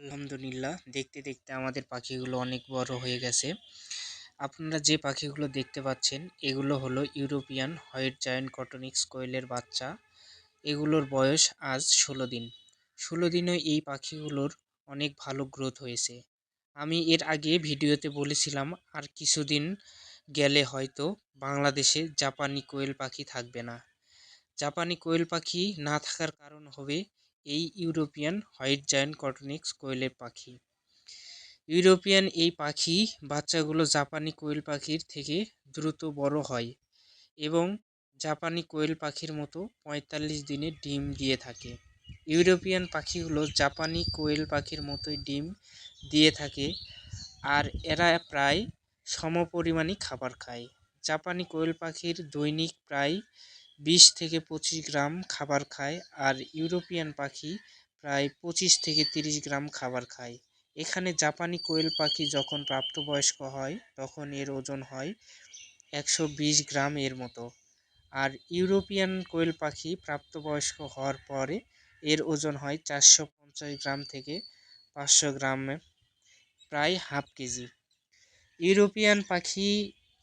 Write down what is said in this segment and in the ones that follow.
আলহামদুলিল্লাহ, দেখতে দেখতে আমাদের পাখিগুলো অনেক বড় হয়ে গেছে। আপনারা যে পাখিগুলো দেখতে পাচ্ছেন এগুলো হলো ইউরোপিয়ান হোয়াইট জায়ান্ট কটনিক্স কোয়েলের বাচ্চা। এগুলোর বয়স আজ 16 দিন। 16 দিনে এই পাখিগুলোর অনেক ভালো গ্রোথ হয়েছে। আমি এর আগে ভিডিওতে বলেছিলাম আর কিছুদিন গেলে হয়তো বাংলাদেশে জাপানি কোয়েল পাখি থাকবে না। জাপানি কোয়েল পাখি না থাকার কারণ হবে এই ইউরোপিয়ান হোয়াইট জায়ান্ট কটনিক্স কোয়েলের পাখি। ইউরোপিয়ান এই পাখি বাচ্চাগুলো জাপানি কোয়েল পাখির থেকে দ্রুত বড় হয় এবং জাপানি কোয়েল পাখির মতো 45 দিনে ডিম দিয়ে থাকে। ইউরোপিয়ান পাখিগুলো জাপানি কোয়েল পাখির মতোই ডিম দিয়ে থাকে আর এরা প্রায় সমপরিমাণই খাবার খায়। জাপানি কোয়েল পাখির দৈনিক প্রায় 20 থেকে 25 গ্রাম খাবার খায় আর ইউরোপিয়ান পাখি প্রায় 25 থেকে 30 গ্রাম খাবার খায়। এখানে জাপানি কোয়েল পাখি যখন প্রাপ্তবয়স্ক হয় তখন এর ওজন হয় 120 গ্রাম এর মতো, আর ইউরোপিয়ান কোয়েল পাখি প্রাপ্তবয়স্ক হওয়ার পরে এর ওজন হয় 450 গ্রাম থেকে 500 গ্রামে, প্রায় হাফ কেজি। ইউরোপিয়ান পাখি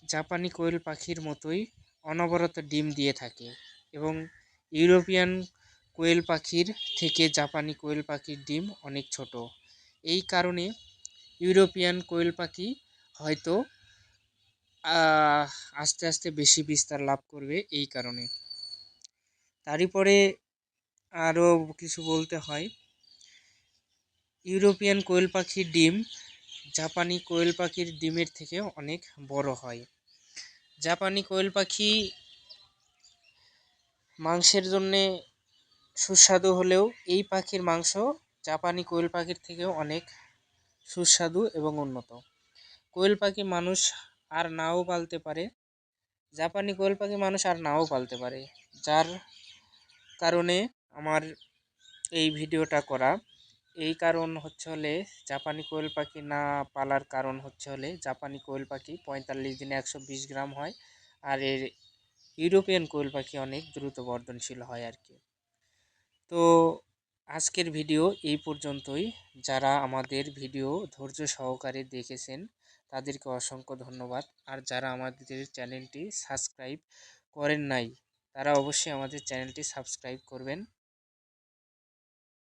জাপানি কোয়েল পাখির মতোই অনবরত ডিম দিয়ে থাকে এবং ইউরোপিয়ান কোয়েল পাখির থেকে জাপানি কোয়েল পাখির ডিম অনেক ছোট। এই কারণে ইউরোপিয়ান কোয়েল পাখি হয়তো আস্তে আস্তে বেশি বিস্তার লাভ করবে এই কারণে। তারই পরে আরও কিছু বলতে হয়, ইউরোপিয়ান কোয়েল পাখির ডিম জাপানি কোয়েল পাখির ডিমের থেকে অনেক বড় হয়। জাপানি কোয়েল পাখি মাংসের জন্যে সুস্বাদু হলেও এই পাখির মাংস জাপানি কোয়েল পাখির থেকেও অনেক সুস্বাদু এবং উন্নত। কোয়েল পাখি মানুষ আর নাও পালতে পারে, জাপানি কোয়েল পাখি মানুষ আর নাও পালতে পারে, যার কারণে আমার এই ভিডিওটা করা। এই কারণ হচ্ছে হলে জাপানি কোয়েল পাখি না পালার কারণ হচ্ছে হলে জাপানি কোয়েল পাখি 45 দিনে 120 গ্রাম হয় আর এর ইউরোপিয়ান কোয়েল পাখি অনেক দ্রুত বর্ধনশীল হয় আর কি। তো আজকের ভিডিও এই পর্যন্তই। যারা আমাদের ভিডিও ধৈর্য সহকারে দেখেছেন তাদেরকে অসংখ্য ধন্যবাদ। আর যারা আমাদের চ্যানেলটি সাবস্ক্রাইব করেন নাই তারা অবশ্যই আমাদের চ্যানেলটি সাবস্ক্রাইব করবেন।